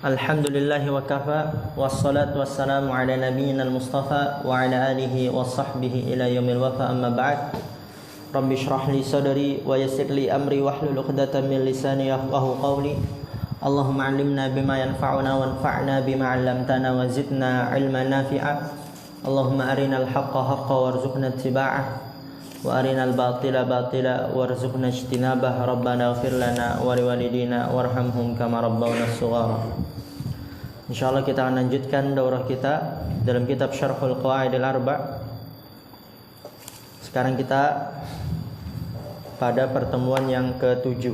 Alhamdulillahi wa kafa, wassalatu wassalamu ala nabiyyina al-mustafa wa ala alihi wa sahbihi ila yaumil wafa, amma ba'd. Rabbi shrah li sadri wa yassir li amri wahlul 'uqdatam min lisani yafqahu qawli. Allahumma 'allimna bima yanfa'una wanfa'na bima 'allamtana wa zidna 'ilman nafi'a. Allahumma arinal haqqa haqqan warzuqna ittiba'ah wa arinal batila batila warzuqna ijtinabah. Rabbana ighfir lana wa liwalidina warhamhum kama rabbawna shighara. Insyaallah kita akan lanjutkan daurah kita dalam kitab Syarhul Qawaidil Arba'. Sekarang kita pada pertemuan yang ke-7.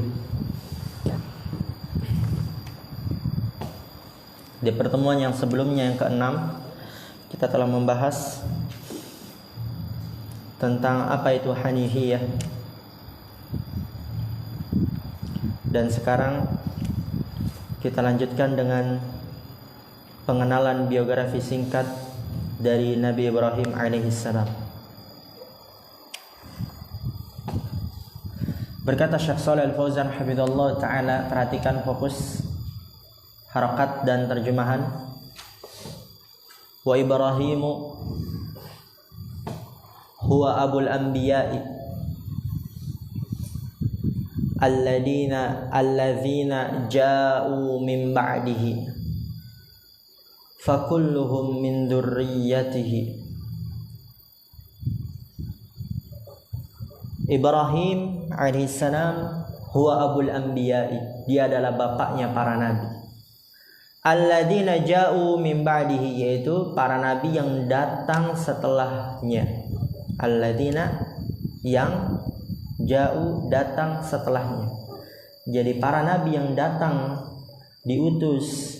Di pertemuan yang sebelumnya yang ke-6 kita telah membahas tentang apa itu Hanifiyah. Dan sekarang kita lanjutkan dengan pengenalan biografi singkat dari Nabi Ibrahim alaihissalam. Berkata Syekh Shalih Al-Fauzan hafizallahu taala, perhatikan fokus harakat dan terjemahan. Wa Ibrahimu huwa abul anbiya'i alladzina ja'u min ba'dihi fakulluhum min dzurriyyatihi. Ibrahim alaihissalam huwa abul anbiya'i, dia adalah bapaknya para nabi. Alladzina ja'u min ba'dihi, yaitu para nabi yang datang setelahnya. Alladzina, yang ja'u, datang setelahnya. Jadi para nabi yang datang diutus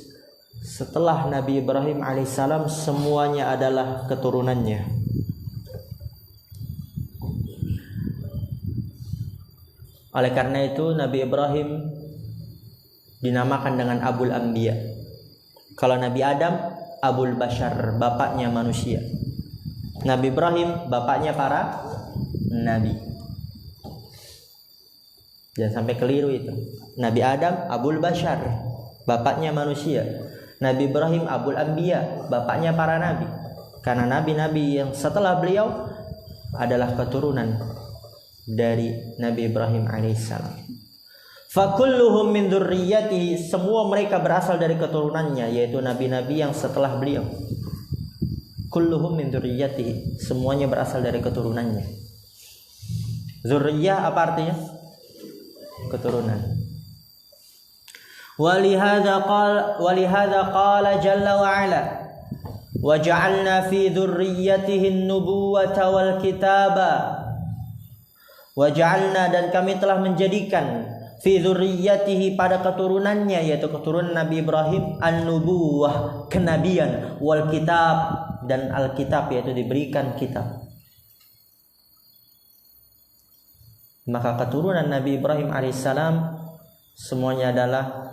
setelah Nabi Ibrahim alaihissalam semuanya adalah keturunannya. Oleh karena itu Nabi Ibrahim dinamakan dengan Abul Anbiya. Kalau Nabi Adam, Abul Bashar, bapaknya manusia. Nabi Ibrahim bapaknya para nabi. Jangan sampai keliru itu. Nabi Adam Abul Bashar, bapaknya manusia. Nabi Ibrahim Abul Anbiya, bapaknya para nabi. Karena nabi-nabi yang setelah beliau adalah keturunan dari Nabi Ibrahim alaihissalam. Fakulluhum min dzurriyyatihi, semua mereka berasal dari keturunannya, yaitu nabi-nabi yang setelah beliau. Kulluhum min dzurriyyatihi, semuanya berasal dari keturunannya. Dzurriyyah apa artinya? Keturunan. Walihada qala jalla wa ala wa ja'alna fi dzurriyyatihi an-nubuwata wal kitaba. Wa ja'alna, dan kami telah menjadikan fi dzurriyyatihi, pada keturunannya, yaitu keturunan Nabi Ibrahim, an-nubuwah, kenabian, wal kitab, dan Alkitab, yaitu diberikan kitab. Maka keturunan Nabi Ibrahim alaihissalam semuanya adalah,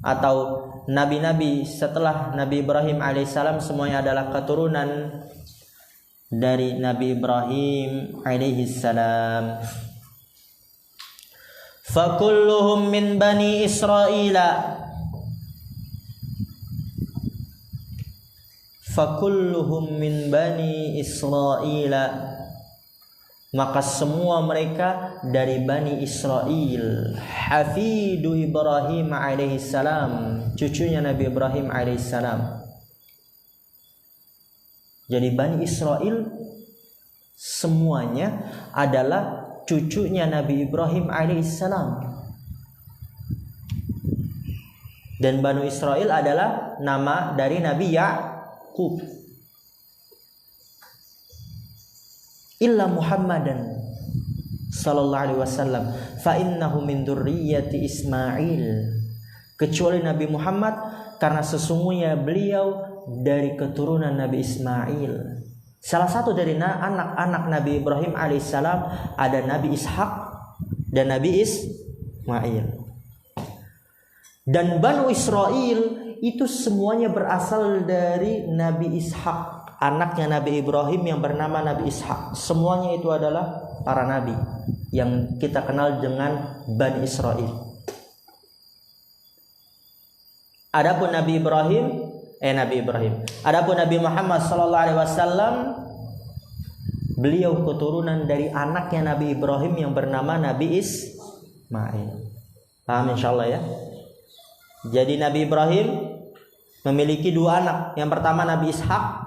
atau nabi-nabi setelah Nabi Ibrahim alaihissalam semuanya adalah keturunan dari Nabi Ibrahim alaihissalam. Fakulluhum min bani Israila, fakulluhum min bani Israila, maka semua mereka dari Bani Israel. Hafidu Ibrahim alaihissalam, cucunya Nabi Ibrahim alaihissalam. Jadi Bani Israel semuanya adalah cucunya Nabi Ibrahim alaihissalam. Dan Bani Israel adalah nama dari Nabi Ya'qub. Illa Muhammadan sallallahu alaihi wasallam fa innahu min dzurriyyati Ismail, kecuali Nabi Muhammad karena sesungguhnya beliau dari keturunan Nabi Ismail. Salah satu dari anak-anak Nabi Ibrahim alaihissalam ada Nabi Ishak dan Nabi Ismail. Dan Banu Israel itu semuanya berasal dari Nabi Ishak, anaknya Nabi Ibrahim yang bernama Nabi Ishak. Semuanya itu adalah para nabi yang kita kenal dengan Bani Israel. Adapun Nabi Ibrahim. Adapun Nabi Muhammad sallallahu alaihi wasallam, beliau keturunan dari anaknya Nabi Ibrahim yang bernama Nabi Ismail. Paham insyaallah ya? Jadi Nabi Ibrahim memiliki dua anak. Yang pertama Nabi Ishak.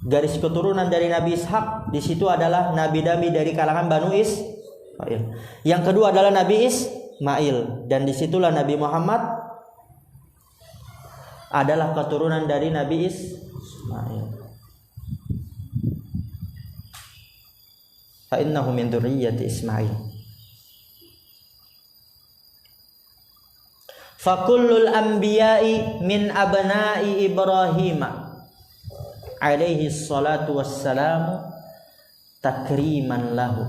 Garis keturunan dari Nabi Ishak di situ adalah nabi-nabi dari kalangan Banu Israil. Yang kedua adalah Nabi Ismail, dan disitulah Nabi Muhammad adalah keturunan dari Nabi Ismail. Fa innahu min dzurriyyati Ismail. Fa kullul anbiya'i min abna'i Ibrahim alaihi salatu wassalamu takriman lahu.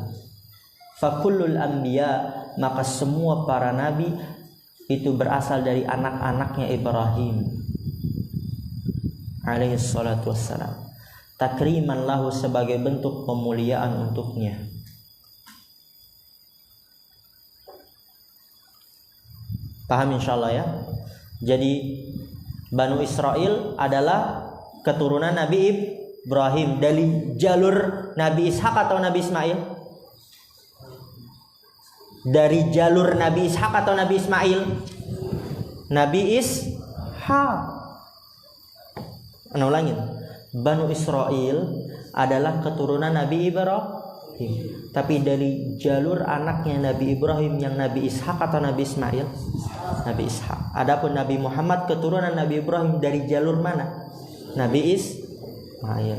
Fa kullul anbiya, maka semua para nabi itu berasal dari anak-anaknya Ibrahim alaihi salatu wassalam, takriman lahu, sebagai bentuk pemuliaan untuknya. Paham insyaallah ya? Jadi Banu Israel adalah keturunan Nabi Ibrahim dari jalur Nabi Ishak atau Nabi Ismail? Dari jalur Nabi Ishak atau Nabi Ismail? Nabi Ishak. Ulangin. Banu Israel adalah keturunan Nabi Ibrahim, tapi dari jalur anaknya Nabi Ibrahim yang Nabi Ishak atau Nabi Ismail? Nabi Ishak. Adapun Nabi Muhammad keturunan Nabi Ibrahim dari jalur mana? Nabi Ismail.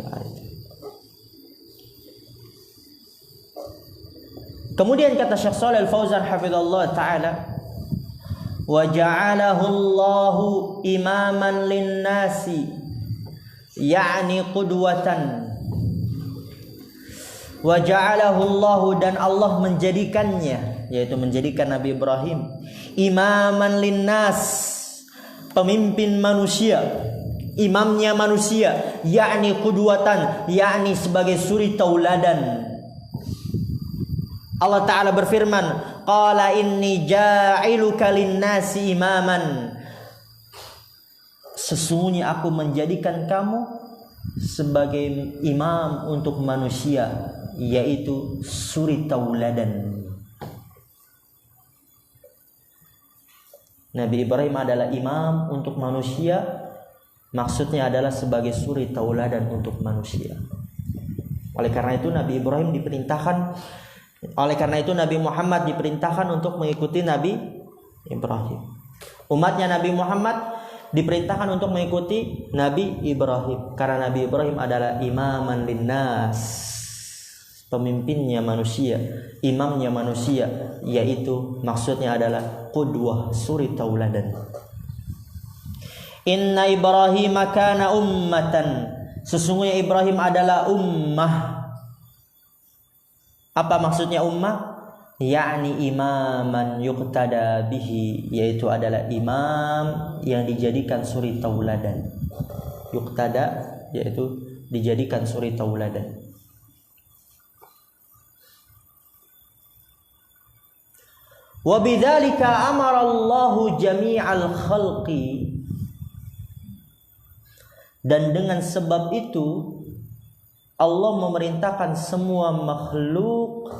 Kemudian kata Syekh Shalih Al-Fauzan hafizallahu taala, wa ja'alahu Allahu imaman lin-nasi, yakni qudwatan. Wa ja'alahu Allahu, dan Allah menjadikannya, yaitu menjadikan Nabi Ibrahim imaman lin-nas, pemimpin manusia, imamnya manusia, yakni qudwatan, yakni sebagai suri tauladan. Allah Ta'ala berfirman, qala inni ja'iluka lin-nasi imaman, sesungguhnya aku menjadikan kamu sebagai imam untuk manusia, yaitu suri tauladan. Nabi Ibrahim adalah imam untuk manusia, maksudnya adalah sebagai suri tauladan untuk manusia. Oleh karena itu Nabi Muhammad diperintahkan untuk mengikuti Nabi Ibrahim. Umatnya Nabi Muhammad diperintahkan untuk mengikuti Nabi Ibrahim, karena Nabi Ibrahim adalah imaman linnas, pemimpinnya manusia, imamnya manusia, yaitu maksudnya adalah qudwah, suri tauladan. Inna Ibrahim kana ummatan, sesungguhnya Ibrahim adalah ummah. Apa maksudnya ummah? Yakni imaman yuqtada bihi, yaitu adalah imam yang dijadikan suri tauladan. Yuqtada, yaitu dijadikan suri tauladan. Wa bidzalika amara Allahu jami'al khalqi, dan dengan sebab itu Allah memerintahkan semua makhluk,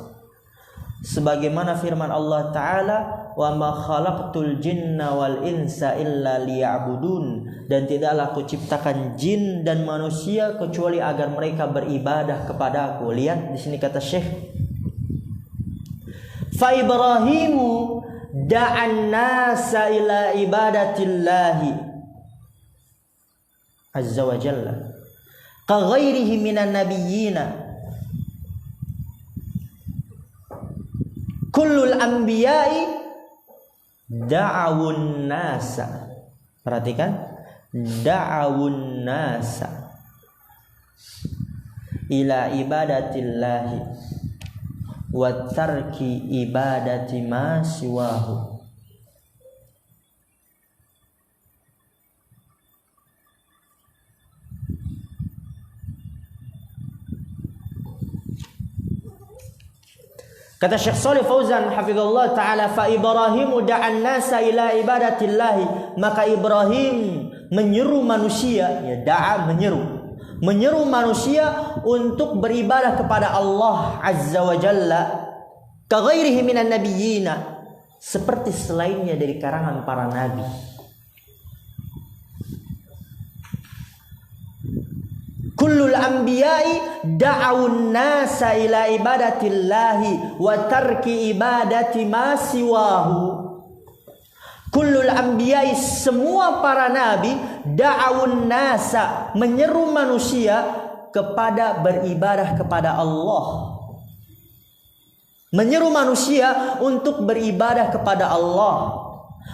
sebagaimana firman Allah Ta'ala, wa ma khalaqtul jinna wal insa illa liya'budun, dan tidaklah aku ciptakan jin dan manusia kecuali agar mereka beribadah kepada aku. Lihat di sini kata Syekh, fa Ibrahimu da'an nasa ila ibadatillahi azza wa jalla ka ghairihi minan nabiyyina kullul anbiya'i da'awun nasa. Perhatikan, da'awun nasa ila ibadatillahi wa tarki ibadati ma siwahu. Kata Syekh Shalih Fauzan hafizallahu taala, fa Ibrahimu da'an nasa ila ibadatillahi, maka Ibrahim menyeru manusia, ya da'a menyeru manusia untuk beribadah kepada Allah azza wa jalla, ka ghairihi minan nabiyyina, seperti selainnya dari karangan para nabi. Kullul anbiya'i da'awun nasa ila ibadatillahi wa tarki ibadati ma siwahu. Kullul anbiya'i, semua para nabi, da'awun nasa, menyeru manusia kepada beribadah kepada Allah. Menyeru manusia untuk beribadah kepada Allah.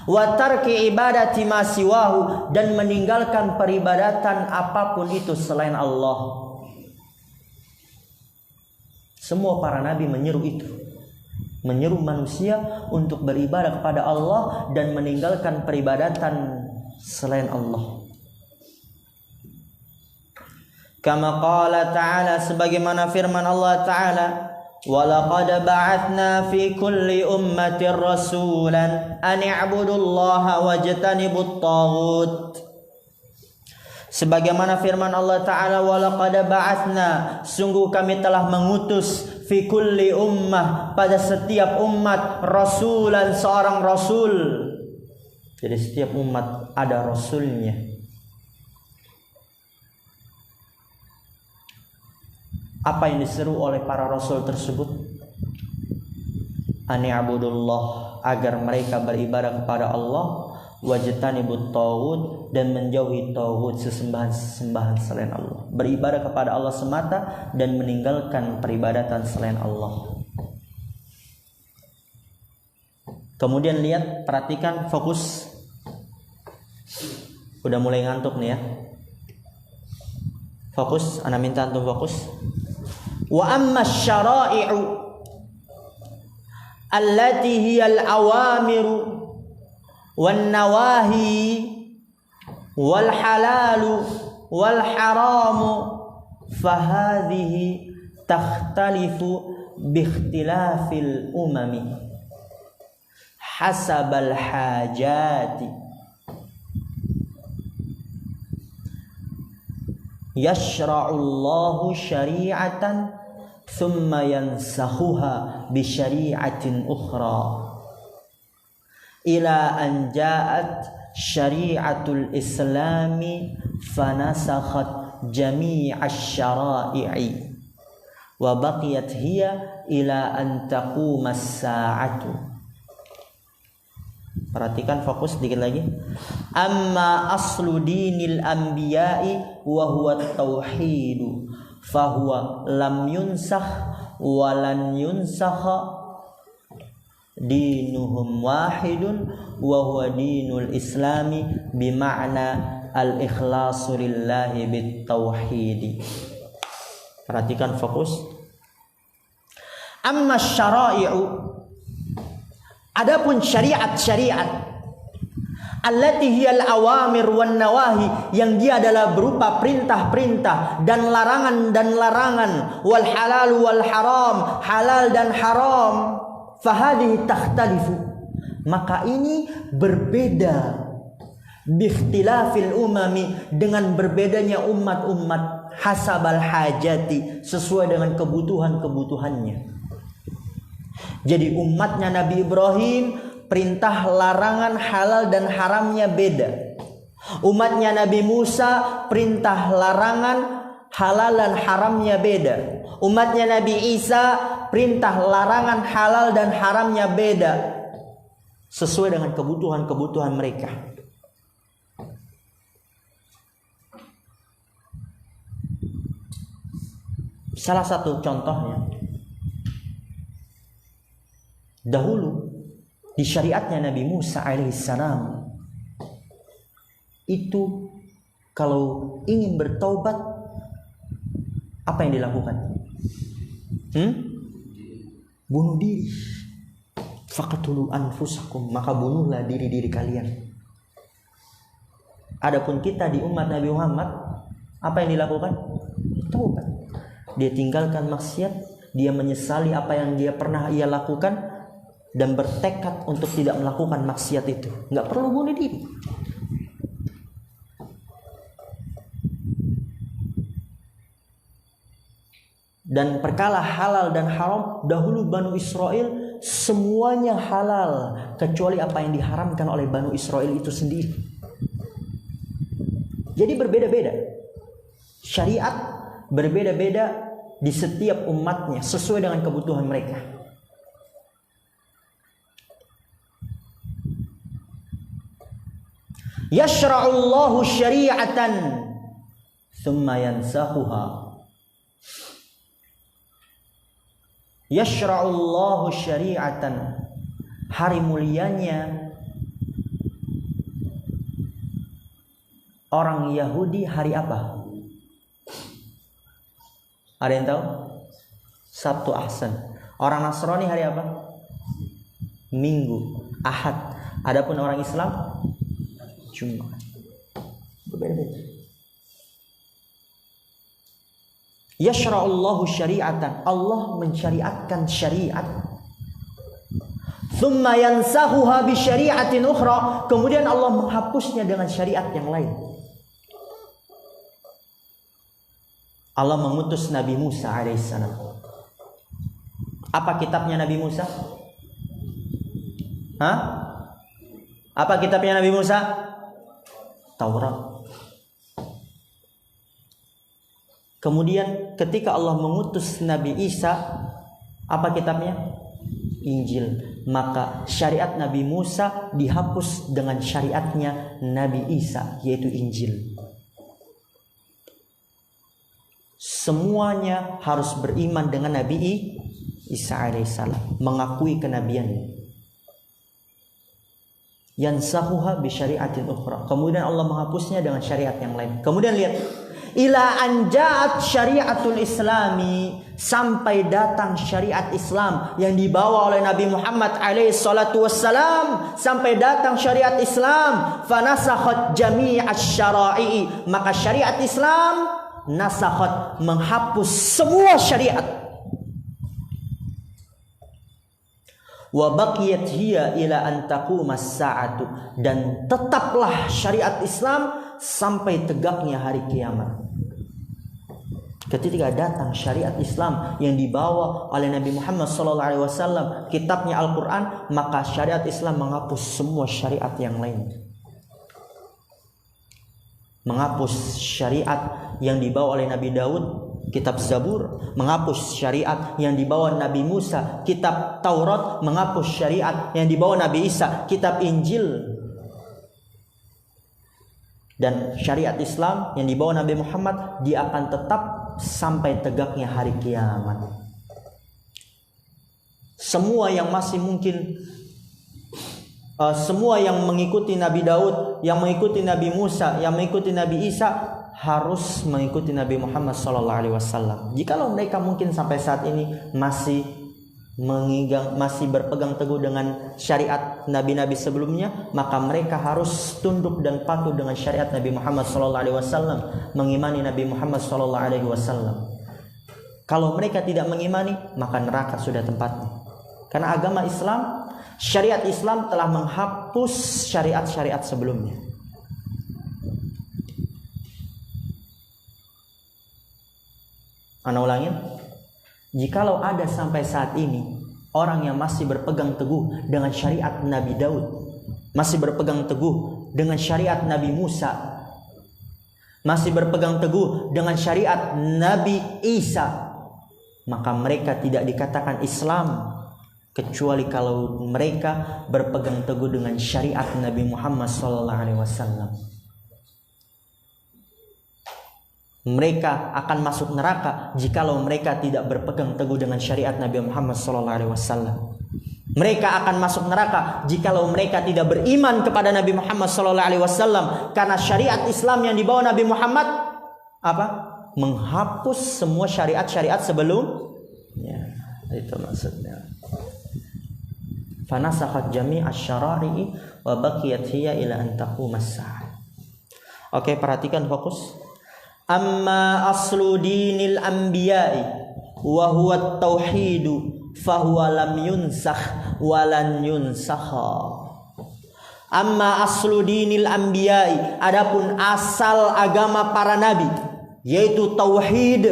Wa tarki ibadati ma siwahu, dan meninggalkan peribadatan apapun itu selain Allah. Semua para nabi menyeru itu, menyeru manusia untuk beribadah kepada Allah dan meninggalkan peribadatan selain Allah. Kama qala ta'ala, sebagaimana firman Allah Ta'ala, وَلَقَدْ بَعَثْنَا فِي كُلِّ أُمَّةٍ رَسُولًا أَنِ اعْبُدُوا اللَّهَ وَاجْتَنِبُوا الطَّاغُوتَ. Sebagaimana firman Allah Ta'ala, وَلَقَدْ بَعَثْنَا, sungguh kami telah mengutus, fi kulli ummah, pada setiap umat, rasulan, seorang rasul. Jadi setiap umat ada rasulnya. Apa yang diseru oleh para rasul tersebut? Ani'budullah, agar mereka beribadah kepada Allah, wajtanibut taghut, dan menjauhi taghut, sesembahan-sesembahan selain Allah. Beribadah kepada Allah semata dan meninggalkan peribadatan selain Allah. Kemudian lihat, perhatikan, fokus. Udah mulai ngantuk nih ya. Fokus, ana minta antum fokus. Wa amma syara'i'u allati hiya al-awamiru wan nawahi wal halalu wal haramu, fahadhihi takhtalifu bi ikhtilafil umami hasabal hajati. Yashra'ullahu syari'atan thumma yansakhuha bi syari'atin ukhra ila an ja'at syari'atul islami fanasakhat jami'asy syara'i'i wa baqiyat hiya ila an taqumas sa'atu. Perhatikan, fokus sedikit lagi. Amma aslu dinil anbiya'i wa huwa tauhidu fahuwa lam yunsakh wa lan yunsakha dinuhum wahidun wa huwa dinul islami bima'na al-ikhlasu lillahi bit tauhidi. Perhatikan, fokus. Amma syara'i'u, adapun syariat-syariat, allati hiyal awamir wan nawahi, yang dia adalah berupa perintah-perintah dan larangan, wal halal wal haram, halal dan haram, fahadhihi takhtalifu, maka ini berbeda, biikhtilafil umami, dengan berbedanya umat-umat, hasabal hajati, sesuai dengan kebutuhan-kebutuhannya. Jadi umatnya Nabi Ibrahim, perintah larangan halal dan haramnya beda. Umatnya Nabi Musa, perintah larangan halal dan haramnya beda. Umatnya Nabi Isa, perintah larangan halal dan haramnya beda, sesuai dengan kebutuhan-kebutuhan mereka. Salah satu contohnya, dahulu di syariatnya Nabi Musa alaihissalam itu kalau ingin bertaubat, apa yang dilakukan? Bunuh diri. Faqtulu anfusakum, maka bunuhlah diri-diri kalian. Adapun kita di umat Nabi Muhammad, apa yang dilakukan? Taubat. Dia tinggalkan maksiat, dia menyesali apa yang dia pernah ia lakukan dan bertekad untuk tidak melakukan maksiat itu. Nggak perlu bunuh diri. Dan perkara halal dan haram, dahulu Banu Israel semuanya halal kecuali apa yang diharamkan oleh Banu Israel itu sendiri. Jadi berbeda-beda. Syariat berbeda-beda di setiap umatnya sesuai dengan kebutuhan mereka. Yashra'ullahu syari'atan thumma yansahuha. Yashra'ullahu syari'atan. Hari mulianya orang Yahudi hari apa? Ada yang tahu? Sabtu Ahsan. Orang Nasrani hari apa? Minggu, Ahad. Adapun orang Islam Jumat. Berbeda-beda. Yashra'ullahu syari'atan. Allah mensyariatkan syariat. Thumma yansahuha bi syari'atin ukhra. Kemudian Allah menghapusnya dengan syariat yang lain. Allah mengutus Nabi Musa alaihissalam. Apa kitabnya Nabi Musa? Apa kitabnya Nabi Musa? Taurat. Kemudian ketika Allah mengutus Nabi Isa, apa kitabnya? Injil. Maka syariat Nabi Musa dihapus dengan syariatnya Nabi Isa, yaitu Injil. Semuanya harus beriman dengan Nabi Isa alaihissalam, mengakui kenabiannya. Yansahuha bi syari'atin ukhra. Kemudian Allah menghapusnya dengan syariat yang lain. Kemudian lihat, ila anja'at syariatul islami, sampai datang syariat Islam yang dibawa oleh Nabi Muhammad alaihi salatu wassalam. Sampai datang syariat Islam, fanasakhat jami'asy syara'i, maka syariat Islam nasakhat, menghapus semua syariat. Wa baqiyat hiya ila an taqumas sa'atu, dan tetaplah syariat Islam sampai tegaknya hari kiamat. Ketika datang syariat Islam yang dibawa oleh Nabi Muhammad SAW, kitabnya Al-Quran, maka syariat Islam menghapus semua syariat yang lain. Menghapus syariat yang dibawa oleh Nabi Daud, kitab Zabur. Menghapus syariat yang dibawa Nabi Musa, kitab Taurat. Menghapus syariat yang dibawa Nabi Isa, kitab Injil. Dan syariat Islam yang dibawa Nabi Muhammad, dia akan tetap sampai tegaknya hari kiamat. Semua yang masih mungkin, semua yang mengikuti Nabi Daud, yang mengikuti Nabi Musa, yang mengikuti Nabi Isa, harus mengikuti Nabi Muhammad SAW. Jikalau mereka mungkin sampai saat ini masih berpegang teguh dengan syariat nabi-nabi sebelumnya, maka mereka harus tunduk dan patuh dengan syariat Nabi Muhammad SAW, mengimani Nabi Muhammad SAW. Kalau mereka tidak mengimani, maka neraka sudah tempatnya. Karena agama Islam, syariat Islam telah menghapus syariat-syariat sebelumnya. Ana ulangin, jikalau ada sampai saat ini orang yang masih berpegang teguh dengan syariat Nabi Daud, masih berpegang teguh dengan syariat Nabi Musa, masih berpegang teguh dengan syariat Nabi Isa, maka mereka tidak dikatakan Islam kecuali kalau mereka berpegang teguh dengan syariat Nabi Muhammad SAW. Mereka akan masuk neraka jikalau mereka tidak berpegang teguh dengan syariat Nabi Muhammad SAW. Mereka akan masuk neraka jikalau mereka tidak beriman kepada Nabi Muhammad SAW, karena syariat Islam yang dibawa Nabi Muhammad apa? Menghapus semua syariat-syariat sebelumnya. Itu maksudnya. Fanasakhat jami'asy syara'i wa baqiyat hiya ila an taqumas sa'ah. Oke, perhatikan, fokus. Amma aslu dinil anbiya'i, wa huwa tauhidu fahuwa lam yunsakh walan yunsakha. Amma aslu dinil anbiya'i, adapun asal agama para nabi yaitu tauhid,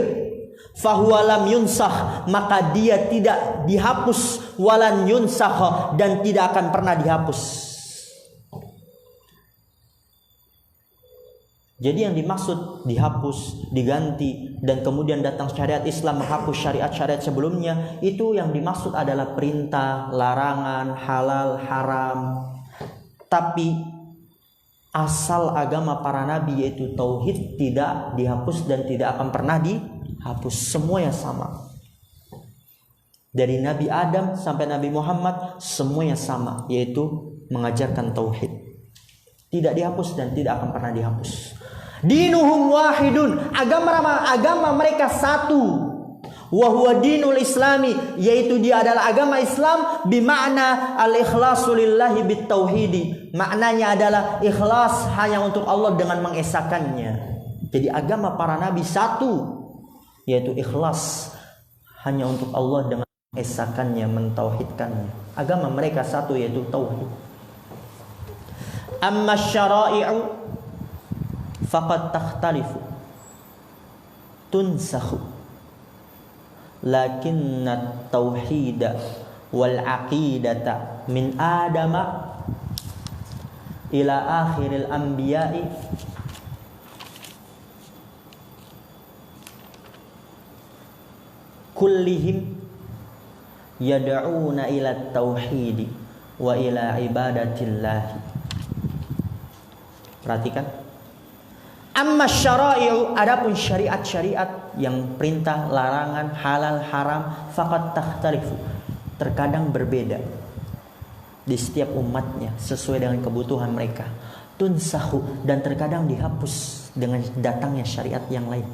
fahuwa lam yunsakh, maka dia tidak dihapus, walan yunsakh, dan tidak akan pernah dihapus. Jadi yang dimaksud dihapus, diganti, dan kemudian datang syariat Islam menghapus syariat-syariat sebelumnya, itu yang dimaksud adalah perintah, larangan, halal, haram. Tapi asal agama para nabi yaitu tauhid tidak dihapus dan tidak akan pernah dihapus. Semuanya sama. Dari Nabi Adam sampai Nabi Muhammad semuanya sama, yaitu mengajarkan tauhid. Tidak dihapus dan tidak akan pernah dihapus. Dinuhum wahidun, agama mereka satu. Wa huwa dinul islami, yaitu dia adalah agama Islam, bimakna al-ikhlasu lillahi bitauhidi. Maknanya adalah ikhlas hanya untuk Allah dengan mengesakannya. Jadi agama para nabi satu, yaitu ikhlas hanya untuk Allah dengan mengesakannya, mentauhidkannya. Agama mereka satu, yaitu tauhid. Amma syara'i'u faqad takhtalifu tunsakhu, lakinna tauhida wal aqidata min adama ila akhiril anbiya'i kullihim yad'una ila tauhidi wa ila ibadatillahi. Perhatikan. Amma syara'i'u, adapun syariat-syariat yang perintah, larangan, halal, haram, faqad takhtalifu, terkadang berbeda di setiap umatnya sesuai dengan kebutuhan mereka. Tunsahu, dan terkadang dihapus dengan datangnya syariat yang lain.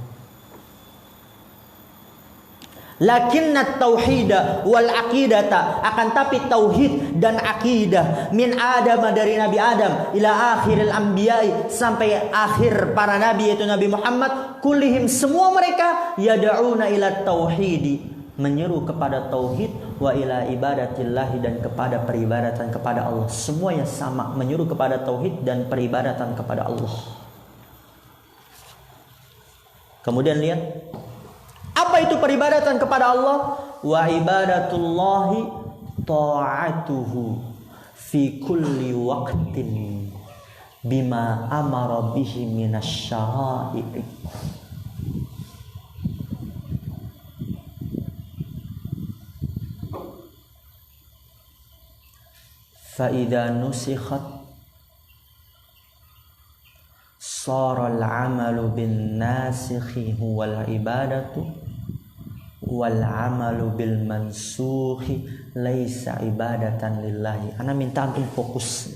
Lakinna tauhida wal aqidata, akan tapi tauhid dan akidah, min Adam, dari Nabi Adam, ila akhiril anbiya'i, sampai akhir para nabi yaitu Nabi Muhammad, kullihim, semua mereka, yad'una ila tauhidi, menyeru kepada tauhid, wa ila ibadatillahi, dan kepada peribadatan kepada Allah. Semuanya sama, menyeru kepada tauhid dan peribadatan kepada Allah. Kemudian lihat, apa itu peribadatan kepada Allah? Wa ibadatullahi ta'atuhu fi kulli waqtin bima amara bihi minasyara'i. Fa idza nusikhat sara al-'amalu bin nasikhi huwal ibadatu wal 'amalu bil mansukhi laisa ibadatan lillahi. Ana minta antum fokus,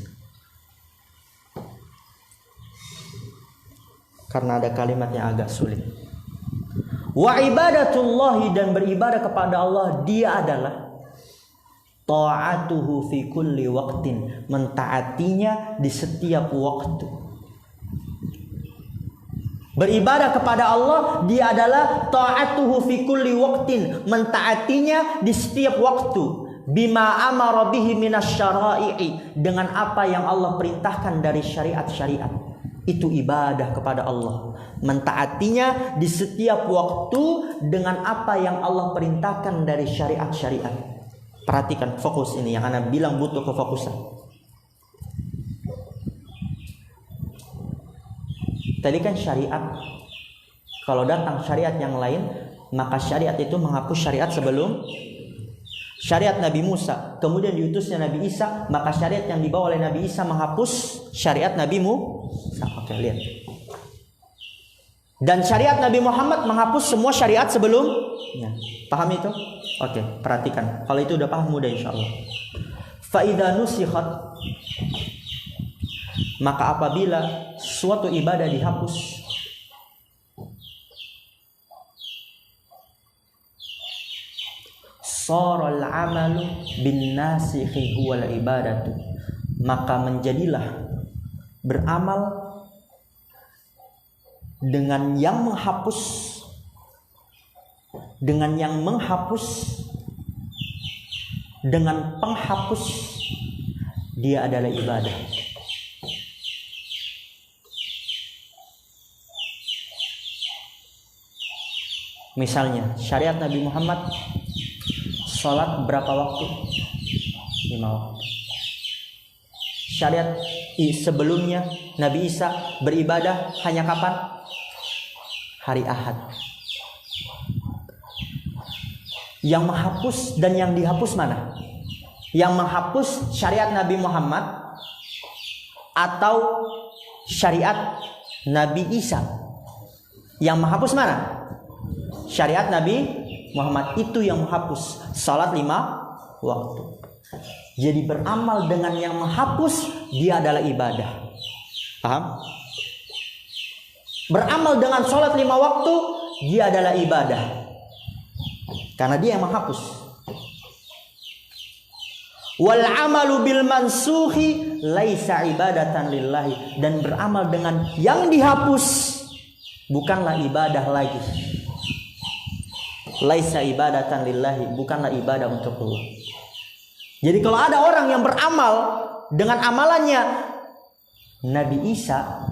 karena ada kalimat yang agak sulit. Wa ibadatullahi, dan beribadah kepada Allah, dia adalah ta'atuhu fi kulli waqtin, mentaatinya di setiap waktu. Beribadah kepada Allah, dia adalah ta'atuhu fi kulli waqtin, mentaatinya di setiap waktu. Bima amara bihi minasyara'i, dengan apa yang Allah perintahkan dari syariat-syariat. Itu ibadah kepada Allah, mentaatinya di setiap waktu dengan apa yang Allah perintahkan dari syariat-syariat. Perhatikan, fokus ini yang ana bilang butuh kefokusan. Tadi kan syariat, kalau datang syariat yang lain, maka syariat itu menghapus syariat sebelum. Syariat Nabi Musa, kemudian diutusnya Nabi Isa, maka syariat yang dibawa oleh Nabi Isa menghapus syariat Nabi Musa. Oke, lihat. Dan syariat Nabi Muhammad menghapus semua syariat sebelumnya. Paham itu? Oke, perhatikan. Kalau itu udah paham, mudah insyaallah. Fa idza nusikhat, maka apabila suatu ibadah dihapus, saral amalu bin nasikhi huwal ibadatu, maka menjadilah beramal dengan yang menghapus dengan yang menghapus, dengan penghapus, dia adalah ibadah. Misalnya syariat Nabi Muhammad, sholat berapa waktu? 5 waktu. Syariat sebelumnya Nabi Isa beribadah hanya kapan? Hari Ahad. Yang menghapus dan yang dihapus mana? Yang menghapus syariat Nabi Muhammad atau syariat Nabi Isa? Yang menghapus mana? Syariat Nabi Muhammad. Itu yang menghapus salat 5 waktu. Jadi beramal dengan yang menghapus, dia adalah ibadah. Paham? Beramal dengan salat 5 waktu, dia adalah ibadah, karena dia yang menghapus. Wal amalu bil mansukhi laisa ibadatan lillahi. Dan beramal dengan yang dihapus bukanlah ibadah lagi. Laisa ibadatan lillahi, bukanlah ibadah untuk Allah. Jadi kalau ada orang yang beramal dengan amalannya Nabi Isa,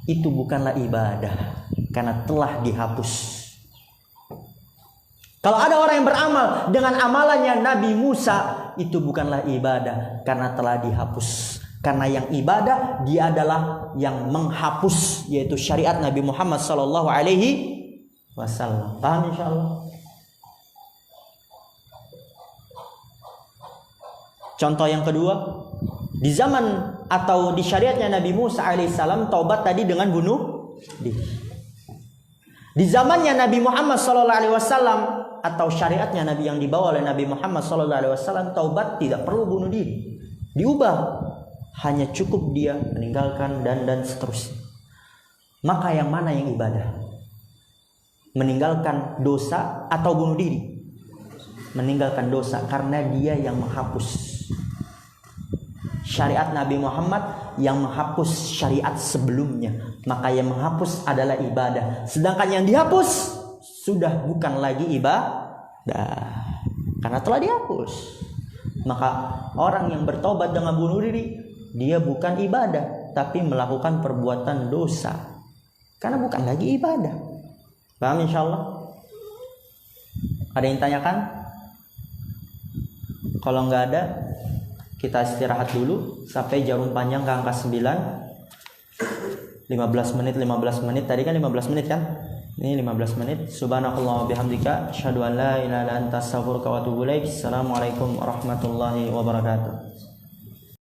itu bukanlah ibadah karena telah dihapus. Kalau ada orang yang beramal dengan amalannya Nabi Musa, itu bukanlah ibadah karena telah dihapus. Karena yang ibadah dia adalah yang menghapus, yaitu syariat Nabi Muhammad sallallahu alaihi wasallam. Paham insyaallah? Contoh yang kedua, di zaman atau di syariatnya Nabi Musa alaihissalam, taubat tadi dengan bunuh diri. Di zamannya Nabi Muhammad sallallahu alaihi wasallam atau syariatnya Nabi yang dibawa oleh Nabi Muhammad sallallahu alaihi wasallam, taubat tidak perlu bunuh diri. Diubah, hanya cukup dia meninggalkan dan seterusnya. Maka yang mana yang ibadah? Meninggalkan dosa atau bunuh diri? Meninggalkan dosa, karena dia yang menghapus. Syariat Nabi Muhammad yang menghapus syariat sebelumnya, maka yang menghapus adalah ibadah. Sedangkan yang dihapus sudah bukan lagi ibadah, karena telah dihapus. Maka orang yang bertobat dengan bunuh diri, dia bukan ibadah, tapi melakukan perbuatan dosa, karena bukan lagi ibadah. Paham insyaallah? Ada yang tanyakan? Kalau nggak ada, kita istirahat dulu sampai jarum panjang ke angka 9. 15 menit. Tadi kan 15 menit kan? Ini 15 menit. Subhanakallah wa bihamdika asyhadu an la ilaha illa anta astaghfiruka wa atubu ilaik. Assalamualaikum warahmatullahi wabarakatuh.